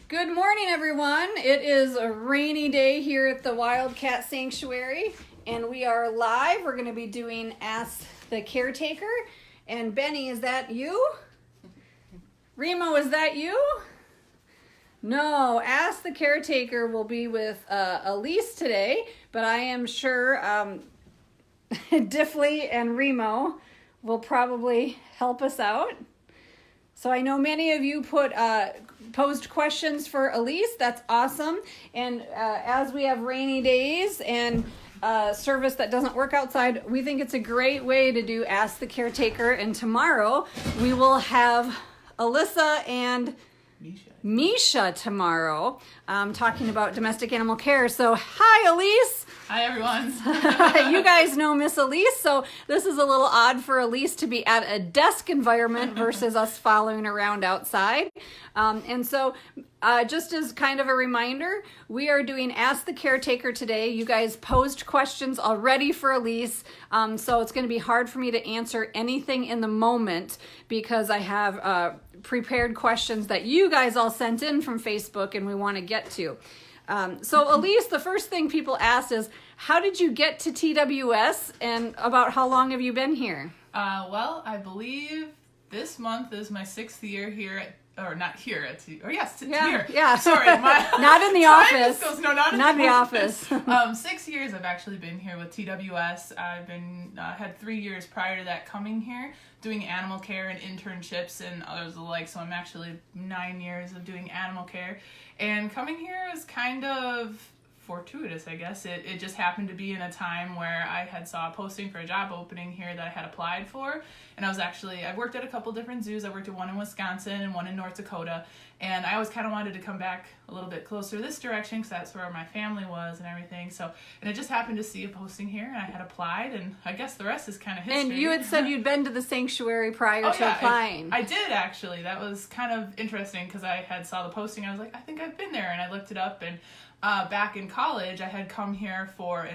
Good morning, everyone. It is a rainy day here at the Wildcat Sanctuary, and we are live. We're going to be doing Ask the Caretaker. And Benny, is that you? Remo, is that you? No, Ask the Caretaker will be with Elyse today, but I am sure Diffley and Remo will probably help us out. So I know many of you posed questions for Elyse. That's awesome. And as we have rainy days and service that doesn't work outside, we think it's a great way to do Ask the Caretaker. And tomorrow we will have Alyssa and Misha tomorrow talking about domestic animal care. So hi, Elyse. Hi, everyone. You guys know Miss Elyse, so this is a little odd for Elyse to be at a desk environment versus us following around outside. And so just as kind of a reminder, we are doing Ask the Caretaker today. You guys posed questions already for Elyse, so it's going to be hard for me to answer anything in the moment because I have prepared questions that you guys all sent in from Facebook and we want to get to. So Elyse, the first thing people ask is, how did you get to TWS and about how long have you been here? Well, I believe this month is my 6th year here here. Yeah. Sorry, not in the office. Not in the office. 6 years I've actually been here with TWS. I've been had 3 years prior to that coming here, doing animal care and internships and others alike. So I'm actually 9 years of doing animal care, and coming here is kind of fortuitous, I guess. It just happened to be in a time where I had saw a posting for a job opening here that I had applied for, and I worked at a couple different zoos. I worked at one in Wisconsin and one in North Dakota, and I always kind of wanted to come back a little bit closer this direction because that's where my family was and everything. So, and I just happened to see a posting here, and I had applied, and I guess the rest is kind of history. And you had said you'd been to the sanctuary prior to applying. I did, actually. That was kind of interesting because I had saw the posting. I was like, I think I've been there, and I looked it up, and back in college, I had come here for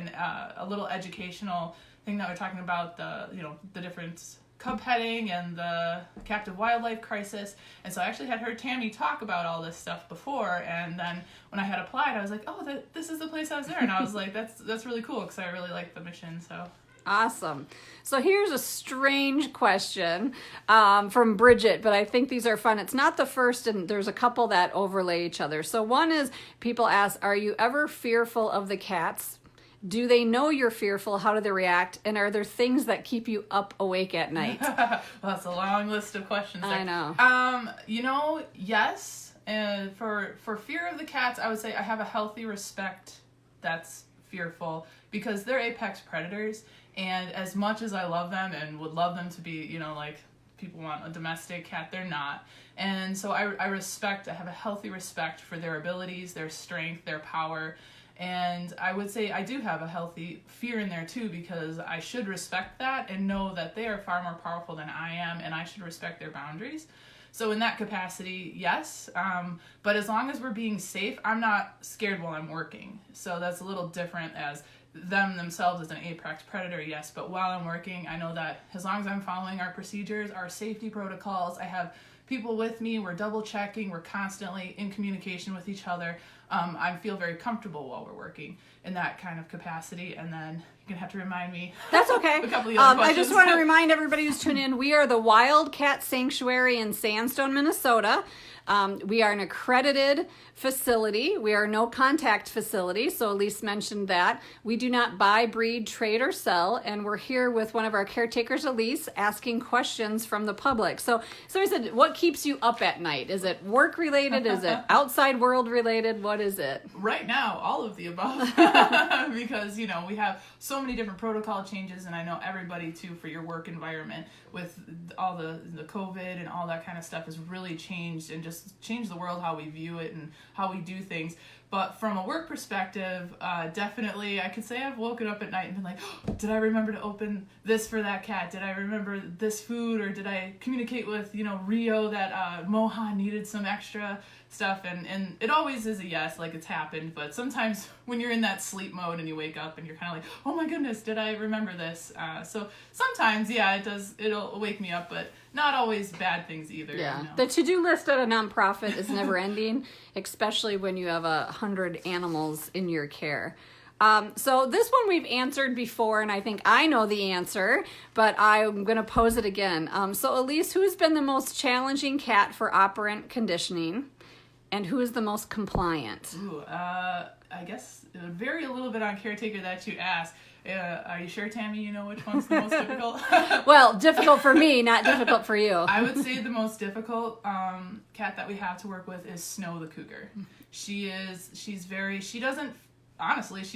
a little educational thing that we're talking about the different cub petting and the captive wildlife crisis. And so I actually had heard Tammy talk about all this stuff before. And then when I had applied, I was like, oh, this is the place I was there. And I was like, that's really cool because I really like the mission. So. Awesome. So here's a strange question from Bridget, but I think these are fun. It's not the first, and there's a couple that overlay each other. So one is, people ask, are you ever fearful of the cats? Do they know you're fearful? How do they react? And are there things that keep you up awake at night? Well, that's a long list of questions there. I know. Yes. And for fear of the cats, I would say I have a healthy respect that's fearful because they're apex predators. And as much as I love them and would love them to be, like people want a domestic cat, they're not. And so I have a healthy respect for their abilities, their strength, their power. And I would say I do have a healthy fear in there too, because I should respect that and know that they are far more powerful than I am, and I should respect their boundaries. So in that capacity, yes. But as long as we're being safe, I'm not scared while I'm working. So that's a little different as themselves as an apex predator, yes. But while I'm working, I know that as long as I'm following our procedures, our safety protocols, I have people with me, we're double checking, we're constantly in communication with each other. I feel very comfortable while we're working in that kind of capacity. And then you're going to have to remind me. That's okay. A couple of other questions. I just want to remind everybody who's tuning in, we are the Wildcat Sanctuary in Sandstone, Minnesota. We are an accredited facility. We are a no contact facility, so Elyse mentioned that. We do not buy, breed, trade, or sell, and we're here with one of our caretakers, Elyse, asking questions from the public. So I said, what keeps you up at night? Is it work related? Is it outside world related? What is it? Right now, all of the above, because we have so many different protocol changes, and I know everybody too for your work environment with all the COVID and all that kind of stuff has really changed and just changed the world, how we view it and how we do things. But from a work perspective, definitely I could say I've woken up at night and been like, oh, did I remember to open this for that cat? Did I remember this food? Or did I communicate with, Rio that Mohan needed some extra stuff? And it always is a yes, like it's happened. But sometimes when you're in that sleep mode and you wake up and you're kind of like, oh my goodness, did I remember this? So sometimes, yeah, it'll wake me up, but not always bad things either. Yeah, You know? the to-do list at a nonprofit is never ending, especially when you have 100 animals in your care. So this one we've answered before, and I think I know the answer, but I'm going to pose it again. So Elyse, who's been the most challenging cat for operant conditioning, and who is the most compliant? Ooh, I guess it would vary a little bit on caretaker that you ask. Are you sure, Tammy, you know which one's the most difficult? Well, difficult for me, not difficult for you. I would say the most difficult cat that we have to work with is Snow the cougar. She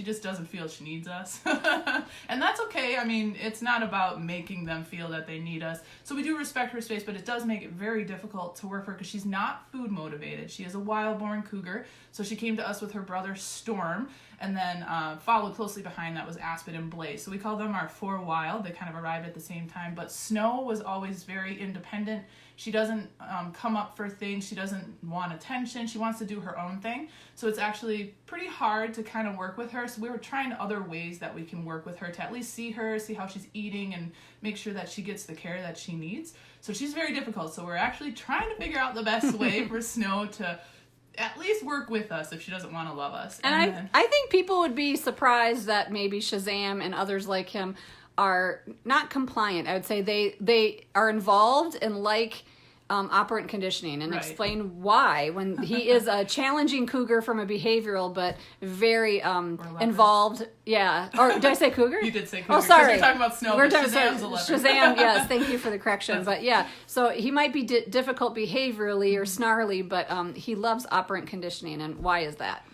just doesn't feel she needs us. And that's okay. I mean, it's not about making them feel that they need us. So we do respect her space, but it does make it very difficult to work for her because she's not food motivated. She is a wild-born cougar. So she came to us with her brother Storm, and then followed closely behind that was Aspen and Blaze. So we call them our four wild. They kind of arrived at the same time. But Snow was always very independent. She doesn't come up for things. She doesn't want attention. She wants to do her own thing. So it's actually pretty hard to kind of work with her. So we were trying other ways that we can work with her to at least see her, see how she's eating, and make sure that she gets the care that she needs. So she's very difficult. So we're actually trying to figure out the best way for Snow to at least work with us if she doesn't want to love us. And I think people would be surprised that maybe Shazam and others like him are not compliant. I would say they are involved and like operant conditioning, and explain why when he is a challenging cougar from a behavioral, but very involved. Yeah. Or did I say cougar? You did say cougar. Oh, sorry. We're talking about Snow. We're talking Shazam's a leopard. Shazam. Yes. Thank you for the correction. But yeah, so he might be difficult behaviorally or snarly, but he loves operant conditioning. And why is that?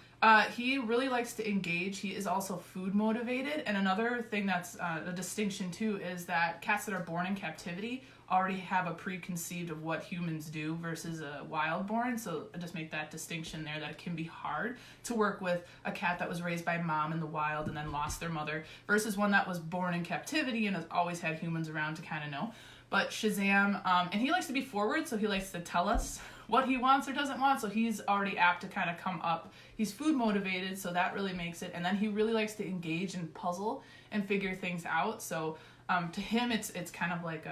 He really likes to engage. He is also food motivated. And another thing that's a distinction too is that cats that are born in captivity already have a preconceived of what humans do versus a wild born. So I just make that distinction there, that it can be hard to work with a cat that was raised by mom in the wild and then lost their mother versus one that was born in captivity and has always had humans around to kind of know. But Shazam, and he likes to be forward, so he likes to tell us what he wants or doesn't want, so he's already apt to kind of come up. He's food motivated, so that really makes it. And then he really likes to engage and puzzle and figure things out. So to him, it's kind of like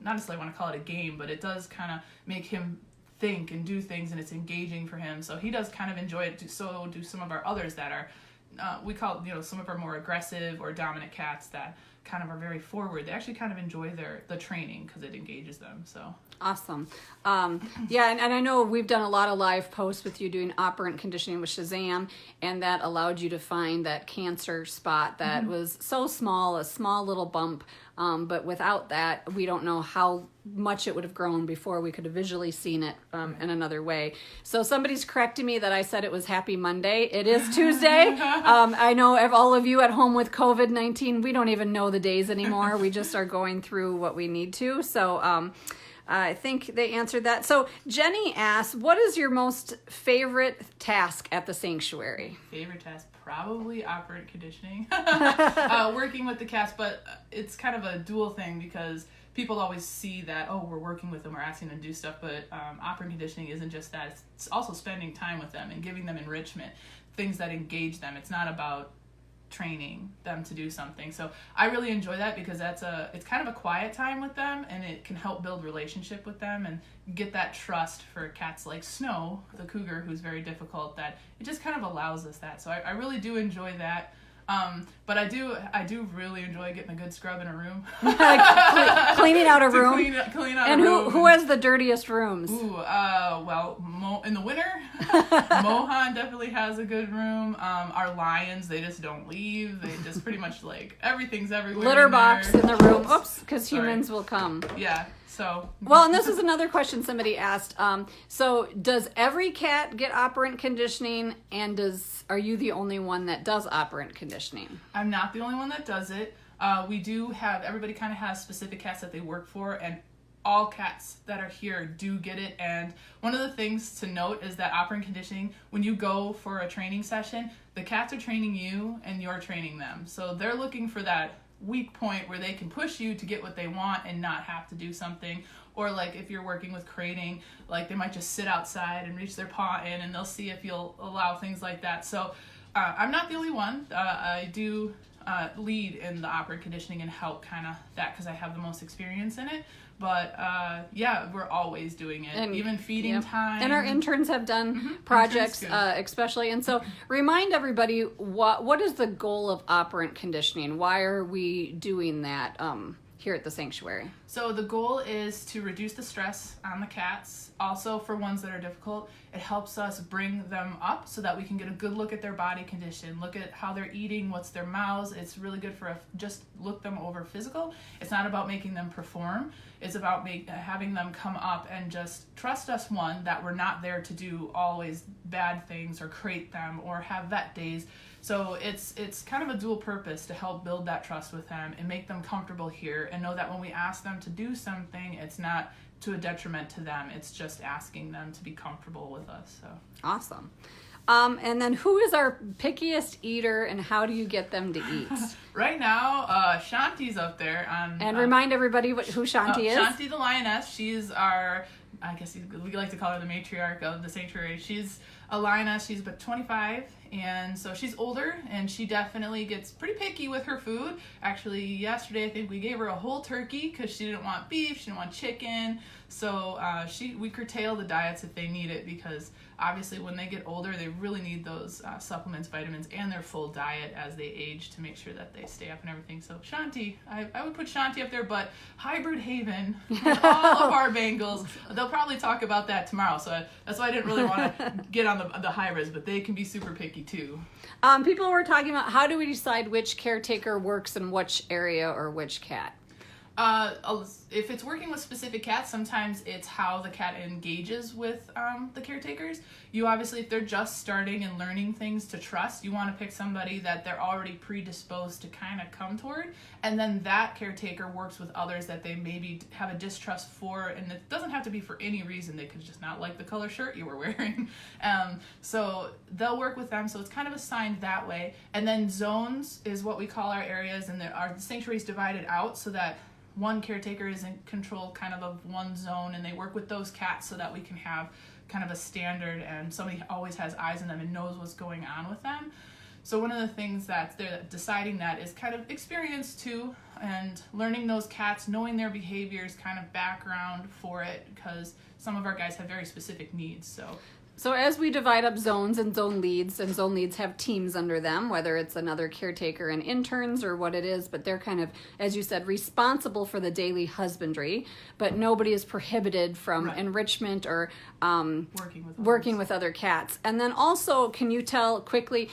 not necessarily want to call it a game, but it does kind of make him think and do things, and it's engaging for him. So he does kind of enjoy it. So do some of our others that are, we call, some of our more aggressive or dominant cats that kind of are very forward. They actually kind of enjoy the training because it engages them. So awesome. Yeah, and I know we've done a lot of live posts with you doing operant conditioning with Shazam, and that allowed you to find that cancer spot that was so small, a small little bump. But without that, we don't know how much it would have grown before we could have visually seen it in another way. So somebody's correcting me that I said it was Happy Monday. It is Tuesday. I know all of you at home with COVID-19, we don't even know the days anymore. We just are going through what we need to. So I think they answered that. So Jenny asked, what is your most favorite task at the sanctuary? Favorite task? Probably operant conditioning. Working with the cats, but it's kind of a dual thing because people always see that, oh, we're working with them, we're asking them to do stuff, but operant conditioning isn't just that. It's also spending time with them and giving them enrichment, things that engage them. It's not about training them to do something. So I really enjoy that because it's kind of a quiet time with them, and it can help build relationship with them and get that trust for cats like Snow, the cougar, who's very difficult, that it just kind of allows us that. So I really do enjoy that. But I do really enjoy getting a good scrub in a room. Cleaning out a room. Clean out and a room. Who has the dirtiest rooms? Ooh, in the winter, Mohan definitely has a good room. Our lions, they just don't leave. They just pretty much everything's everywhere. Litter box in the room. Oops, because humans will come. Yeah. So. Well, and this is another question somebody asked. So does every cat get operant conditioning, and are you the only one that does operant conditioning? I'm not the only one that does it. We do have, everybody kind of has specific cats that they work for, and all cats that are here do get it. And one of the things to note is that operant conditioning, when you go for a training session, the cats are training you and you're training them. So they're looking for that weak point where they can push you to get what they want and not have to do something. Or if you're working with crating, they might just sit outside and reach their paw in, and they'll see if you'll allow things like that. So I'm not the only one. I do lead in the operant conditioning and help kind of that because I have the most experience in it. But yeah, we're always doing it, and even feeding time. And our interns have done projects, especially. And so remind everybody, what is the goal of operant conditioning? Why are we doing that here at the sanctuary? So the goal is to reduce the stress on the cats. Also, for ones that are difficult, it helps us bring them up so that we can get a good look at their body condition, look at how they're eating, what's their mouths. It's really good for just look them over physical. It's not about making them perform. It's about having them come up and just trust us, one, that we're not there to do always bad things or crate them or have vet days. So it's kind of a dual purpose to help build that trust with them and make them comfortable here and know that when we ask them to do something, it's not to a detriment to them. It's just asking them to be comfortable with us. So awesome. And then who is our pickiest eater and how do you get them to eat? Right now, Shanti's up there. And remind everybody who Shanti is. Shanti the lioness. She's our, I guess we like to call her the matriarch of the sanctuary. She's a lioness. She's about 25. And so she's older and she definitely gets pretty picky with her food. Actually, yesterday I think we gave her a whole turkey because she didn't want beef, she didn't want chicken. So we curtail the diets if they need it because obviously when they get older they really need those supplements, vitamins, and their full diet as they age to make sure that they stay up and everything. So Shanti, I would put Shanti up there, but Hybrid Haven, all of our Bengals, they'll probably talk about that tomorrow. So that's why I didn't really want to get on the hybrids, but they can be super picky too. People were talking about how do we decide which caretaker works in which area or which cat? If it's working with specific cats, sometimes it's how the cat engages with the caretakers. You obviously, if they're just starting and learning things to trust, you want to pick somebody that they're already predisposed to kind of come toward, and then that caretaker works with others that they maybe have a distrust for, and it doesn't have to be for any reason. They could just not like the color shirt you were wearing. So they'll work with them, so it's kind of assigned that way. And then zones is what we call our areas, and our sanctuary is divided out so that one caretaker is in control kind of one zone, and they work with those cats so that we can have kind of a standard and somebody always has eyes on them and knows what's going on with them. So one of the things that's there deciding that is kind of experience too, and learning those cats, knowing their behaviors, kind of background for it, because some of our guys have very specific needs. So as we divide up zones and zone leads have teams under them, whether it's another caretaker and interns or what it is, but they're kind of, as you said, responsible for the daily husbandry, but nobody is prohibited from enrichment or working with other cats. And then also, can you tell quickly,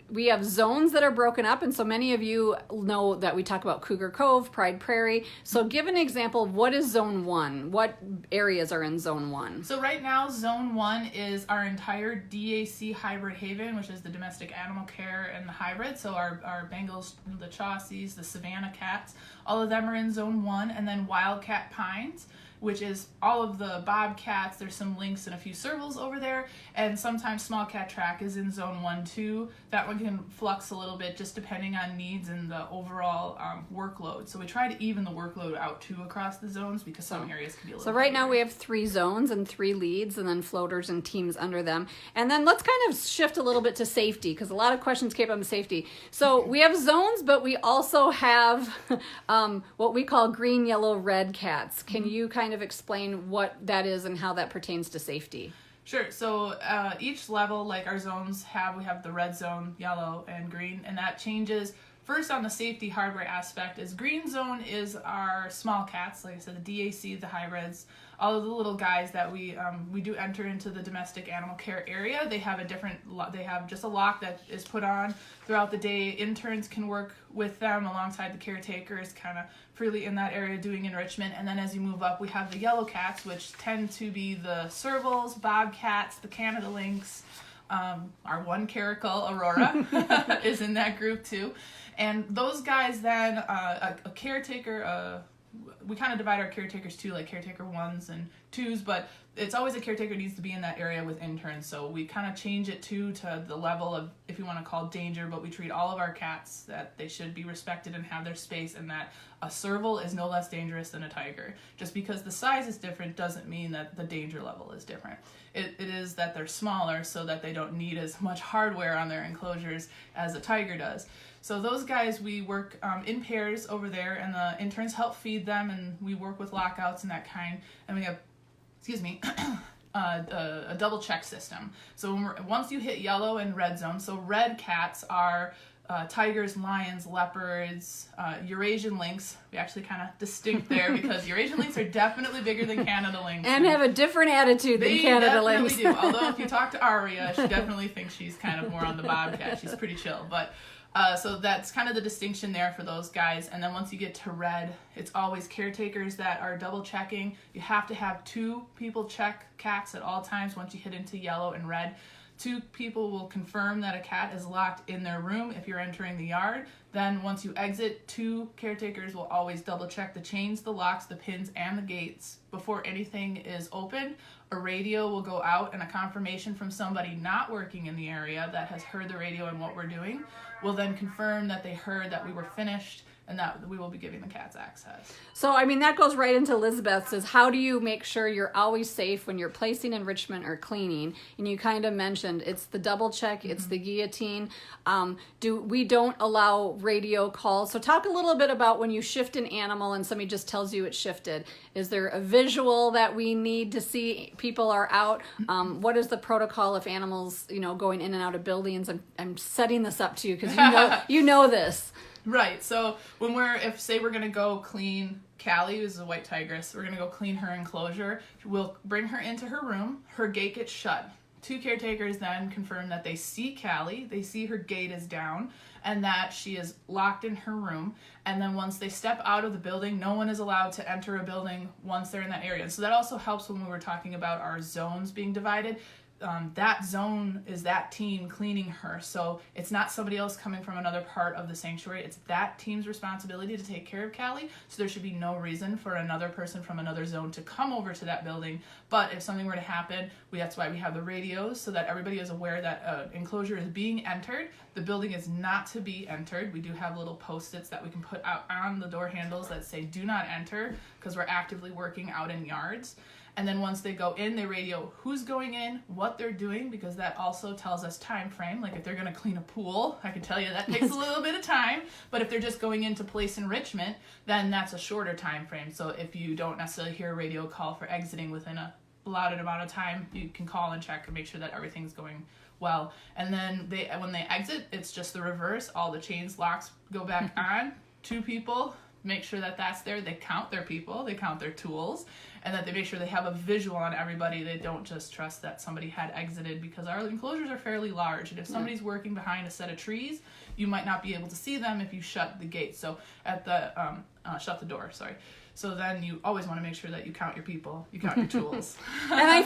we have zones that are broken up, and so many of you know that we talk about Cougar Cove, Pride Prairie. So give an example of what is Zone 1? What areas are in Zone 1? So right now, Zone 1 is our entire DAC Hybrid Haven, which is the domestic animal care and the hybrid. So our Bengals, the Chauceys, the Savannah cats, all of them are in Zone 1. And then Wildcat Pines, which is all of the bobcats. There's some lynx and a few servals over there, and sometimes small cat track is in Zone 1 too. That one can flux a little bit just depending on needs and the overall workload. So we try to even the workload out too across the zones because some areas can be a little. So right now we have 3 zones and 3 leads, and then floaters and teams under them. And then let's kind of shift a little bit to safety, because a lot of questions came on safety. So we have zones, but we also have what we call green, yellow, red cats. Can you kind of explain what that is and how that pertains to safety? Sure. So each level, like our zones we have the red zone, yellow, and green, and that changes. First, on the safety hardware aspect, is green zone is our small cats, like I said, the DAC, the hybrids, all of the little guys that we do enter into the domestic animal care area. They have they have just a lock that is put on throughout the day. Interns can work with them alongside the caretakers, kind of freely in that area doing enrichment. And then as you move up, we have the yellow cats, which tend to be the servals, bobcats, the Canada lynx. Our one caracal, Aurora, is in that group too. And those guys then, a caretaker, we kind of divide our caretakers too, like caretaker 1s and 2s, but it's always a caretaker needs to be in that area with interns. So we kind of change it to the level of, if you want to call danger, but we treat all of our cats that they should be respected and have their space, and that a serval is no less dangerous than a tiger. Just because the size is different doesn't mean that the danger level is different. It is that they're smaller so that they don't need as much hardware on their enclosures as a tiger does. So those guys, we work in pairs over there, and the interns help feed them, and we work with lockouts and that kind. And we have, a double check system. So once you hit yellow and red zone, so red cats are tigers, lions, leopards, Eurasian lynx. We actually kind of distinct there because Eurasian lynx are definitely bigger than Canada lynx. And have a different attitude than Canada lynx. They definitely do. Although if you talk to Aria, she definitely thinks she's kind of more on the bobcat. She's pretty chill. But so that's kind of the distinction there for those guys. And then once you get to red, it's always caretakers that are double checking. You have to have 2 people check cats at all times once you hit into yellow and red. 2 people will confirm that a cat is locked in their room if you're entering the yard. Then once you exit, 2 caretakers will always double check the chains, the locks, the pins, and the gates. Before anything is opened, a radio will go out, and a confirmation from somebody not working in the area that has heard the radio and what we're doing will then confirm that they heard that we were finished and that we will be giving the cats access. So, I mean, that goes right into Elizabeth's is how do you make sure you're always safe when you're placing enrichment or cleaning? And you kind of mentioned it's the double check, it's the guillotine. We don't allow radio calls. So talk a little bit about when you shift an animal and somebody just tells you it's shifted. Is there a visual that we need to see people are out? What is the protocol if animals, going in and out of buildings? I'm setting this up to you because you know this. Right. So when say we're going to go clean Callie, who's a white tigress, we're going to go clean her enclosure. We'll bring her into her room. Her gate gets shut. 2 caretakers then confirm that they see Callie, they see her gate is down, and that she is locked in her room. And then once they step out of the building, no one is allowed to enter a building once they're in that area. And so that also helps when we were talking about our zones being divided. That zone is that team cleaning her. So it's not somebody else coming from another part of the sanctuary. It's that team's responsibility to take care of Callie. So there should be no reason for another person from another zone to come over to that building. But if something were to happen, that's why we have the radios so that everybody is aware that enclosure is being entered. The building is not to be entered. We do have little post-its that we can put out on the door handles that say do not enter because we're actively working out in yards. And then once they go in, they radio who's going in, what they're doing, because that also tells us time frame. Like if they're going to clean a pool, I can tell you that takes a little bit of time. But if they're just going in to place enrichment, then that's a shorter time frame. So if you don't necessarily hear a radio call for exiting within a allotted amount of time, you can call and check and make sure that everything's going well. And then when they exit, it's just the reverse. All the chains, locks go back on. 2 people make sure that that's there. They count their people, they count their tools, and that they make sure they have a visual on everybody. They don't just trust that somebody had exited because our enclosures are fairly large. And if somebody's working behind a set of trees, you might not be able to see them if you shut the gate. So shut the door, sorry. So then you always want to make sure that you count your people, you count your tools. And I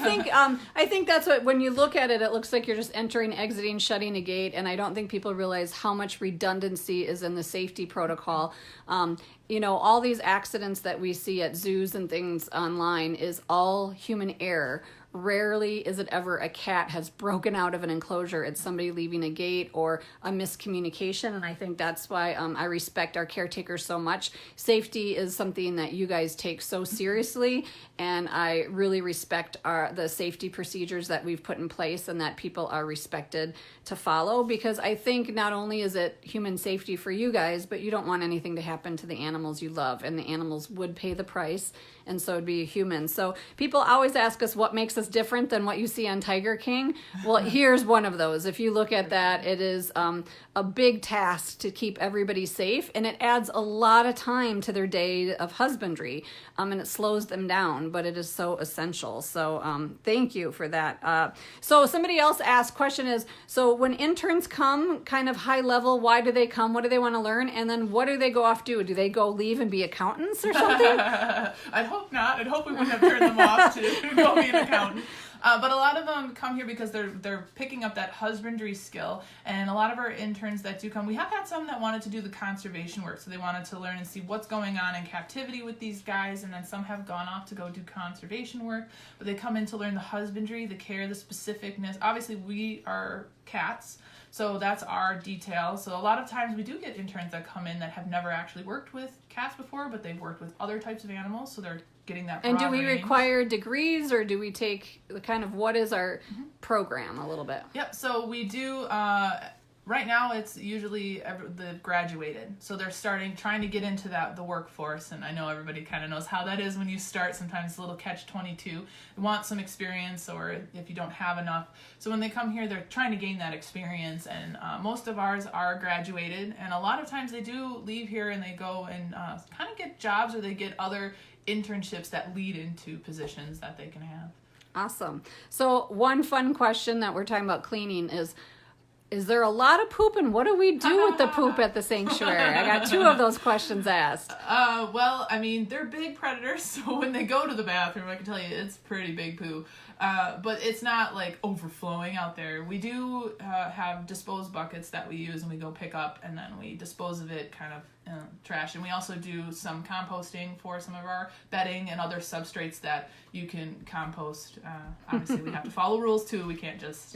think that's what, when you look at it, it looks like you're just entering, exiting, shutting a gate. And I don't think people realize how much redundancy is in the safety protocol. All these accidents that we see at zoos and things online is all human error. Rarely is it ever a cat has broken out of an enclosure. It's somebody leaving a gate or a miscommunication. And I think that's why I respect our caretakers so much. Safety is something that you guys take so seriously. And I really respect the safety procedures that we've put in place and that people are respected to follow. Because I think not only is it human safety for you guys, but you don't want anything to happen to the animals you love. And the animals would pay the price. And so it'd be human. So people always ask us what makes us different than what you see on Tiger King. Well, here's one of those. If you look at that, it is a big task to keep everybody safe, and it adds a lot of time to their day of husbandry, and it slows them down, but it is so essential. So thank you for that. So somebody else asked, question is, so when interns come, kind of high level, why do they come? What do they want to learn? And then what do they go off do? Do they go leave and be accountants or something? I'd hope not. I'd hope we wouldn't have turned them off to go be an accountant. But a lot of them come here because they're picking up that husbandry skill. And a lot of our interns that do come, we have had some that wanted to do the conservation work. So they wanted to learn and see what's going on in captivity with these guys. And then some have gone off to go do conservation work. But they come in to learn the husbandry, the care, the specificness. Obviously, we are cats. So that's our detail. So a lot of times we do get interns that come in that have never actually worked with cats before, but they've worked with other types of animals. So they're getting that broad And do we range. require degrees, or do we take the kind of, what is our program a little bit? Yep, so we do Right now, it's usually the graduated, so they're trying to get into the workforce, and I know everybody kind of knows how that is when you start. Sometimes it's a little catch-22. You want some experience, or if you don't have enough. So when they come here, they're trying to gain that experience, and most of ours are graduated, and a lot of times they do leave here and they go and kind of get jobs, or they get other internships that lead into positions that they can have. Awesome. So one fun question that we're talking about cleaning is there a lot of poop, and what do we do with the poop at the sanctuary? I got 2 of those questions asked. Well, I mean, they're big predators, so when they go to the bathroom, I can tell you it's pretty big poo. But it's not like overflowing out there. We do have disposed buckets that we use and we go pick up, and then we dispose of it kind of trash. And we also do some composting for some of our bedding and other substrates that you can compost. Obviously, we have to follow rules too. We can't just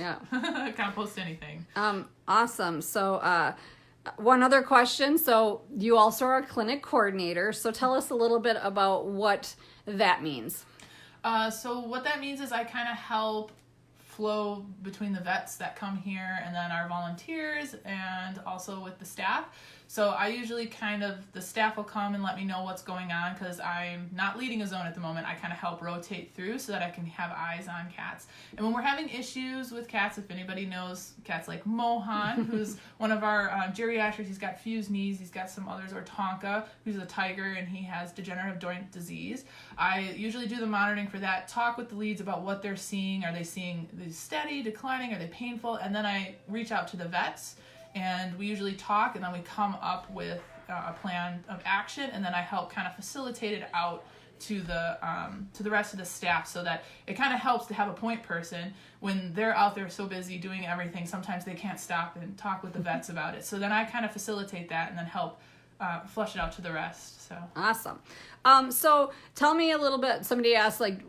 compost anything. Awesome. So one other question. So you also are a clinic coordinator. So tell us a little bit about what that means. So what that means is I kind of help flow between the vets that come here and then our volunteers and also with the staff. So I usually the staff will come and let me know what's going on because I'm not leading a zone at the moment. I kind of help rotate through so that I can have eyes on cats. And when we're having issues with cats, if anybody knows cats like Mohan, who's one of our geriatrics, he's got fused knees, he's got some others, or Tonka, who's a tiger and he has degenerative joint disease. I usually do the monitoring for that, talk with the leads about what they're seeing. Are they seeing these steady, declining, are they painful? And then I reach out to the vets. And we usually talk, and then we come up with a plan of action, and then I help kind of facilitate it out to the rest of the staff, so that it kind of helps to have a point person when they're out there so busy doing everything. Sometimes they can't stop and talk with the vets about it. So then I kind of facilitate that and then help flush it out to the rest. So awesome. So tell me a little bit. Somebody asked, like,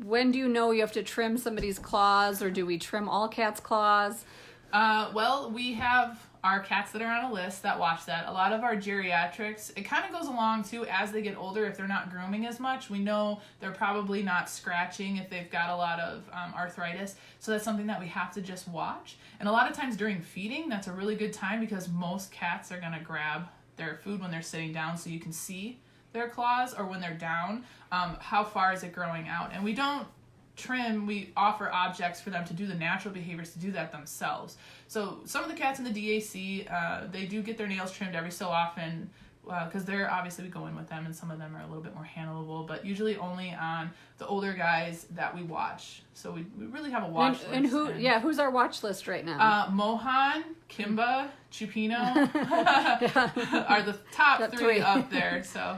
when do you know you have to trim somebody's claws, or do we trim all cats' claws? Well, we have our cats that are on a list that watch that. A lot of our geriatrics, it kind of goes along too as they get older. If they're not grooming as much, we know they're probably not scratching if they've got a lot of arthritis. So that's something that we have to just watch. And a lot of times during feeding, that's a really good time because most cats are going to grab their food when they're sitting down, so you can see their claws, or when they're down, how far is it growing out. And we don't trim, we offer objects for them to do the natural behaviors, to do that themselves. So some of the cats in the DAC, they do get their nails trimmed every so often, because they're obviously, we go in with them, and some of them are a little bit more handleable, but usually only on the older guys that we watch. So we really have a watch list. And who's our watch list right now? Mohan, Kimba, Chupino are the top three up there. So.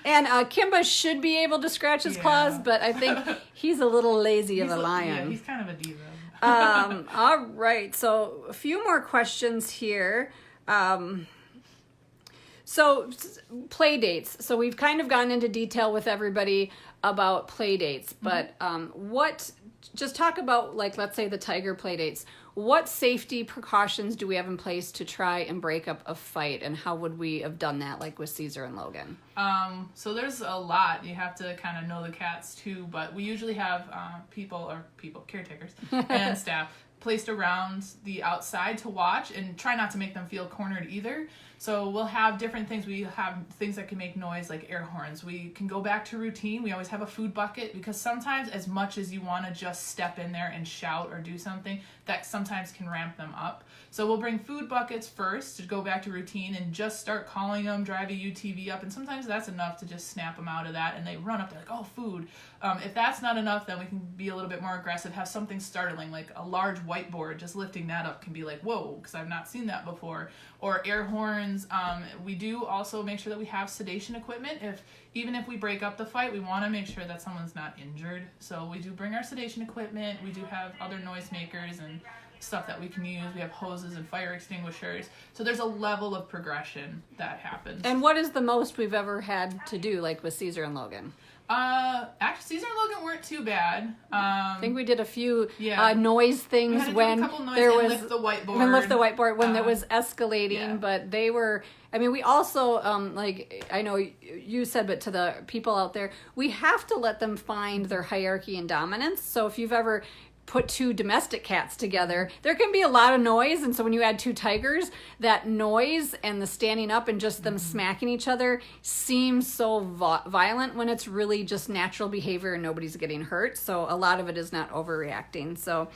And Kimba should be able to scratch his claws, but I think he's a little lazy of a lion. Yeah, he's kind of a diva. All right, so a few more questions here. So play dates. So we've kind of gone into detail with everybody about play dates, but just talk about, like, let's say the tiger play dates. What safety precautions do we have in place to try and break up a fight, and how would we have done that, like with Caesar and Logan? So there's a lot. You have to kind of know the cats too, but we usually have caretakers and staff placed around the outside to watch and try not to make them feel cornered either. So we'll have different things. We have things that can make noise, like air horns. We can go back to routine. We always have a food bucket, because sometimes, as much as you want to just step in there and shout or do something, that sometimes can ramp them up. So we'll bring food buckets first to go back to routine and just start calling them, drive a UTV up, and sometimes that's enough to just snap them out of that, and they run up, they're like, oh, food. If that's not enough, then we can be a little bit more aggressive, have something startling, like a large whiteboard. Just lifting that up can be like, whoa, because I've not seen that before. Or air horns. We do also make sure that we have sedation equipment. Even if we break up the fight, we want to make sure that someone's not injured. So we do bring our sedation equipment. We do have other noisemakers and stuff that we can use. We have hoses and fire extinguishers. So there's a level of progression that happens. And what is the most we've ever had to do, like with Caesar and Logan? Actually, Caesar and Logan weren't too bad. I think we did a few noise things when there was lift the whiteboard. When it was escalating, but they were. I mean, we also like, I know you said, but to the people out there, we have to let them find their hierarchy and dominance. So if you've ever put two domestic cats together, there can be a lot of noise. And so when you add two tigers, that noise and the standing up and just them smacking each other seems so violent when it's really just natural behavior and nobody's getting hurt. So a lot of it is not overreacting. So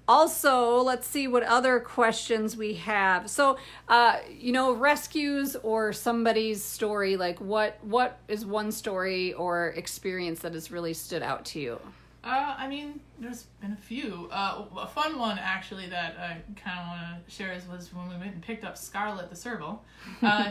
also, let's see what other questions we have. So, rescues or somebody's story, like what is one story or experience that has really stood out to you? There's been a few. A fun one, actually, that I kind of want to share was when we went and picked up Scarlet the serval.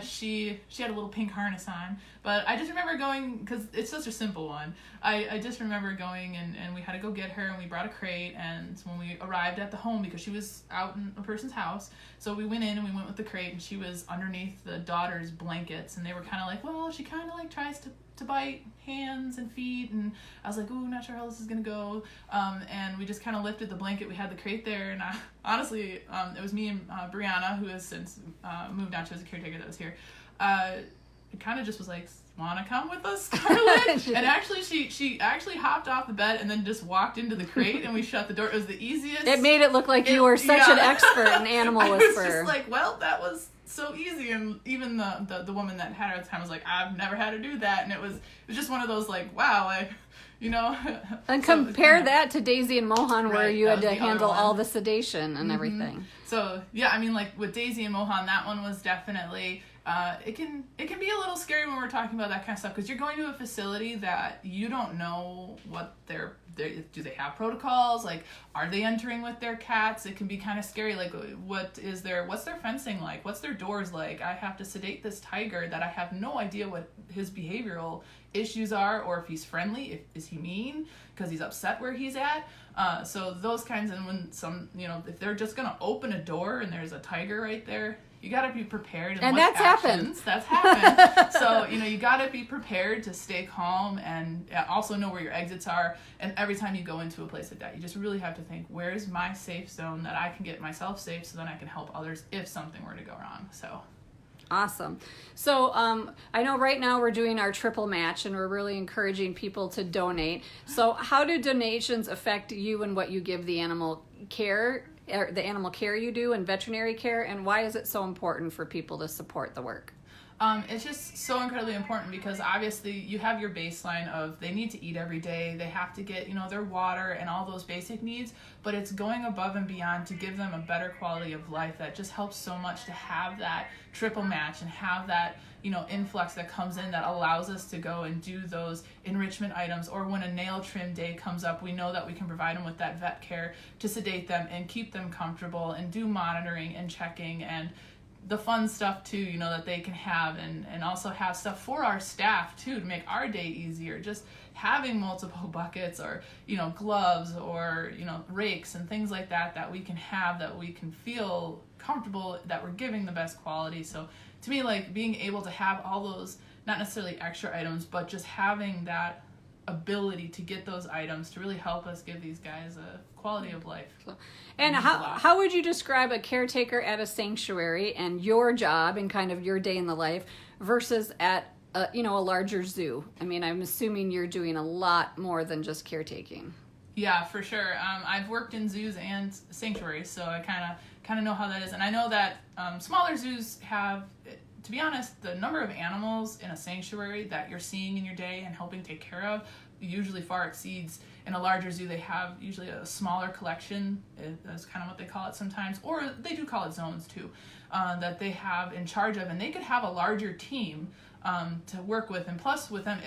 She had a little pink harness on, but I just remember going, because it's such a simple one, I just remember going and we had to go get her, and we brought a crate, and when we arrived at the home, because she was out in a person's house, so we went in and we went with the crate, and she was underneath the daughter's blankets, and they were kind of like, well, she kind of like tries to bite hands and feet, and I was like, ooh, not sure how this is gonna go, and we just kind of lifted the blanket. We had the crate there, and honestly, it was me and Brianna, who has since moved on to as a caretaker that was here. It kind of just was like, want to come with us, Scarlet? And actually, she actually hopped off the bed and then just walked into the crate, and we shut the door. It was the easiest. It made it look like you were such an expert in animal whisperer. I was just like, well, that was so easy. And even the woman that had her at the time was like, I've never had her do that. And it was just one of those like, wow, And compare that to Daisy and Mohan, where right, you had to the handle all the sedation and everything. So yeah, like with Daisy and Mohan, that one was definitely it can be a little scary when we're talking about that kind of stuff, because you're going to a facility that you don't know what do they have protocols, like are they entering with their cats. It can be kind of scary, like what's their fencing like, what's their doors like. I have to sedate this tiger that I have no idea what his behavioral issues are, or if he's friendly, is he mean because he's upset where he's at. So those kinds, and when if they're just gonna open a door and there's a tiger right there, you got to be prepared. And that's happened. That's happened. So, you got to be prepared to stay calm and also know where your exits are. And every time you go into a place like that, you just really have to think, where's my safe zone that I can get myself safe so then I can help others if something were to go wrong. So. Awesome. So I know right now we're doing our triple match, and we're really encouraging people to donate. So how do donations affect you and what you give the animal care you do and veterinary care, and why is it so important for people to support the work? It's just so incredibly important, because obviously you have your baseline of they need to eat every day, they have to get their water and all those basic needs, but it's going above and beyond to give them a better quality of life that just helps so much to have that triple match and have that influx that comes in that allows us to go and do those enrichment items. Or when a nail trim day comes up, we know that we can provide them with that vet care to sedate them and keep them comfortable and do monitoring and checking and the fun stuff too, that they can have, and also have stuff for our staff too to make our day easier. Just having multiple buckets or gloves or rakes and things like that we can have, that we can feel comfortable that we're giving the best quality. So to me, like being able to have all those, not necessarily extra items, but just having that ability to get those items to really help us give these guys a quality of life. And how would you describe a caretaker at a sanctuary and your job and kind of your day in the life versus at a larger zoo? I mean, I'm assuming you're doing a lot more than just caretaking. Yeah, for sure. I've worked in zoos and sanctuaries, so I kind of know how that is. And I know that smaller zoos have, to be honest, the number of animals in a sanctuary that you're seeing in your day and helping take care of usually far exceeds. In a larger zoo, they have usually a smaller collection, that's kind of what they call it sometimes, or they do call it zones too, that they have in charge of, and they could have a larger team to work with. And plus with them,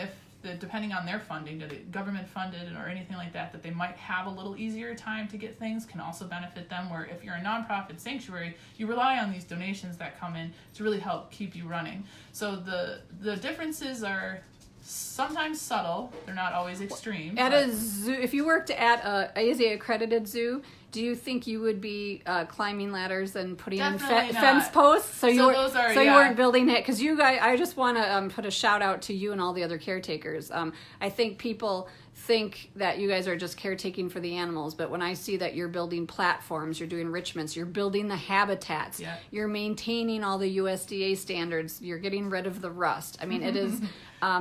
depending on their funding, government funded or anything like that they might have a little easier time to get things, can also benefit them. Where if you're a nonprofit sanctuary, you rely on these donations that come in to really help keep you running. So the differences are sometimes subtle. They're not always extreme. At a zoo, if you worked at a ASA accredited zoo, do you think you would be climbing ladders and putting Definitely in not. fence posts? So you weren't building it, because you guys. I just want to put a shout out to you and all the other caretakers. I think people think that you guys are just caretaking for the animals, but when I see that you're building platforms, you're doing enrichments, you're building the habitats, Yeah. you're maintaining all the USDA standards, you're getting rid of the rust. I mean, it is,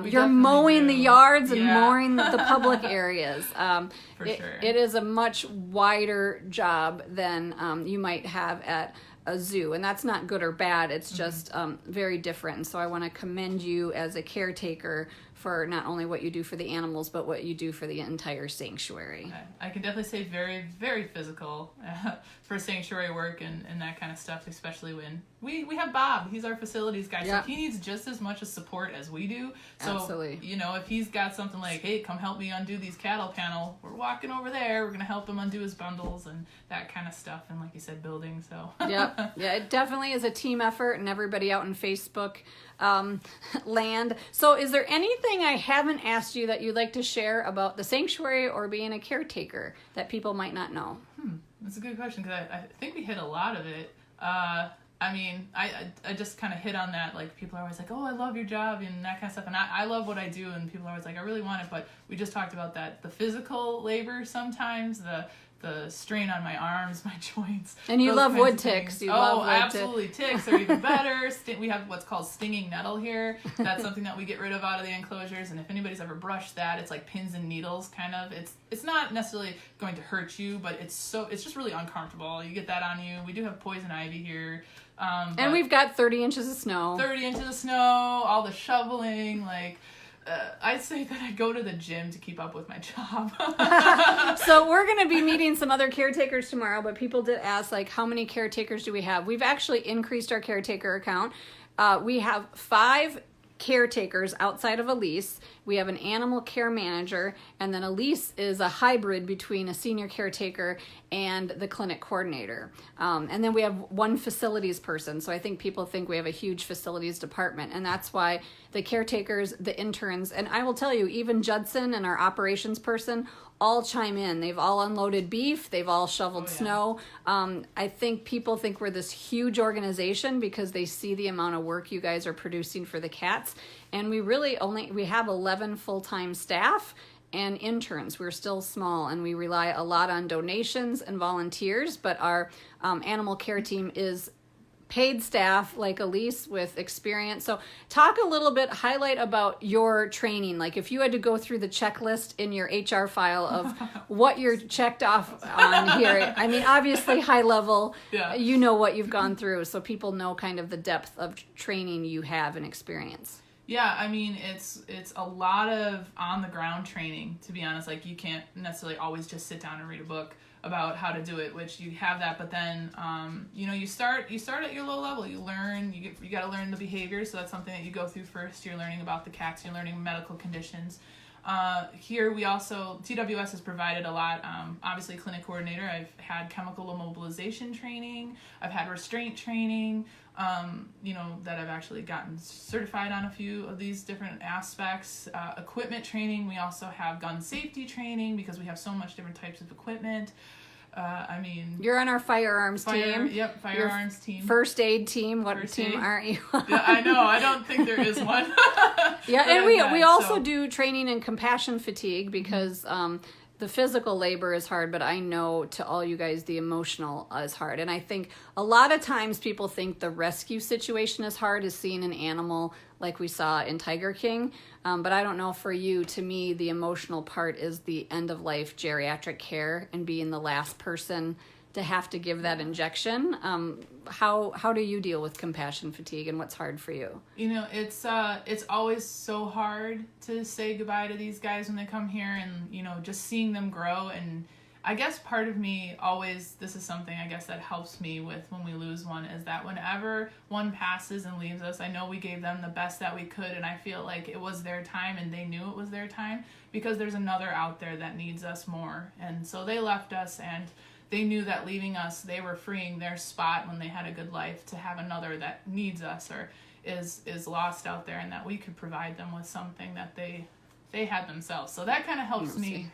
you're mowing the yards and mowing the public areas. For sure. It is a much wider job than you might have at a zoo, and that's not good or bad. It's just very different. And so I want to commend you as a caretaker for not only what you do for the animals, but what you do for the entire sanctuary. I can definitely say very, very physical for sanctuary work and that kind of stuff, especially when we have Bob. He's our facilities guy, so he needs just as much support as we do. So, Absolutely. you know, if he's got something like, hey, come help me undo these cattle panel, we're walking over there, we're going to help him undo his bundles and that kind of stuff. And like you said, building, so. Yeah, it definitely is a team effort, and everybody out in Facebook land. So is there anything I haven't asked you that you'd like to share about the sanctuary or being a caretaker that people might not know? That's a good question, because I think we hit a lot of it. I mean, I just kind of hit on that. Like, people are always like, oh, I love your job and that kind of stuff. And I love what I do, and people are always like, I really want it. But we just talked about that. The physical labor sometimes, the strain on my arms, my joints. And you love wood ticks. Absolutely. Ticks are even better. We have what's called stinging nettle here. That's something that we get rid of out of the enclosures. And if anybody's ever brushed that, it's like pins and needles kind of. It's not necessarily going to hurt you, but it's just really uncomfortable. You get that on you. We do have poison ivy here. And we've got 30 inches of snow. 30 inches of snow, all the shoveling, like... I'd say that I go to the gym to keep up with my job. So we're going to be meeting some other caretakers tomorrow, but people did ask, like, how many caretakers do we have? We've actually increased our caretaker account. We have 5 caretakers outside of Elyse. We have an animal care manager, and then Elyse is a hybrid between a senior caretaker and the clinic coordinator. And then we have 1 facilities person. So I think people think we have a huge facilities department, and that's why the caretakers, the interns, and I will tell you, even Judson and our operations person all chime in. They've all unloaded beef. They've all shoveled snow. I think people think we're this huge organization because they see the amount of work you guys are producing for the cats. And we really we have 11 full-time staff and interns. We're still small, and we rely a lot on donations and volunteers, but our animal care team is paid staff like Elyse with experience. So talk a little bit, highlight about your training. Like, if you had to go through the checklist in your HR file of what you're checked off on here. I mean, obviously high level, you know what you've gone through, so people know kind of the depth of training you have and experience. Yeah, I mean, it's a lot of on the ground training, to be honest. Like, you can't necessarily always just sit down and read a book about how to do it, which you have that, but then you know, you start at your low level. You learn, you got to learn the behaviors, so that's something that you go through first. You're learning about the cats, you're learning medical conditions. Here we also, TWS has provided a lot, obviously clinic coordinator. I've had chemical immobilization training, I've had restraint training, you know, that I've actually gotten certified on a few of these different aspects. Equipment training, we also have gun safety training because we have so much different types of equipment. I mean, you're on our firearms team. Yep, firearms team. First aid team. What first team aid. Aren't you? Yeah, I know. I don't think there is one. Yeah, and we also do training in compassion fatigue because the physical labor is hard, but I know to all you guys the emotional is hard. And I think a lot of times people think the rescue situation is hard, is seeing an animal like we saw in Tiger King. But I don't know for you, to me, the emotional part is the end of life geriatric care and being the last person to have to give that injection. How do you deal with compassion fatigue, and what's hard for you? You know, it's always so hard to say goodbye to these guys when they come here, and, you know, just seeing them grow. And I guess part of me always, this is something I guess that helps me with when we lose one, is that whenever one passes and leaves us, I know we gave them the best that we could, and I feel like it was their time and they knew it was their time, because there's another out there that needs us more. And so they left us, and they knew that leaving us, they were freeing their spot when they had a good life to have another that needs us or is lost out there, and that we could provide them with something that they they had themselves. So that kind of helps me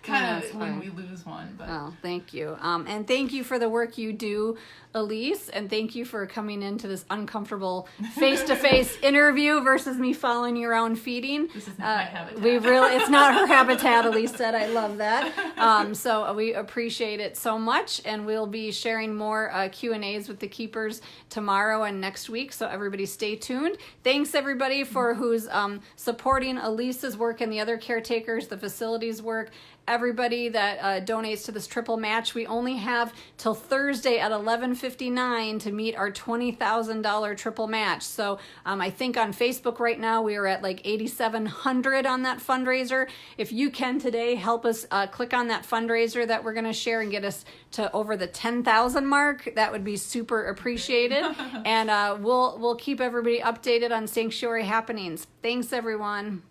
kind of when we lose one. But. Oh, thank you. And thank you for the work you do, Elyse, and thank you for coming into this uncomfortable face-to-face interview versus me following you around feeding. This is not my habitat. It's not her habitat, Elyse said. I love that. So we appreciate it so much, and we'll be sharing more Q&As with the keepers tomorrow and next week, so everybody stay tuned. Thanks, everybody, for who's supporting Elyse's work and the other caretakers, the facilities work. Everybody that donates to this triple match. We only have till Thursday at 11:59 to meet our $20,000 triple match. So I think on Facebook right now we are at like 8,700 on that fundraiser. If you can today, help us click on that fundraiser that we're going to share and get us to over the 10,000 mark. That would be super appreciated. And we'll keep everybody updated on sanctuary happenings. Thanks, everyone.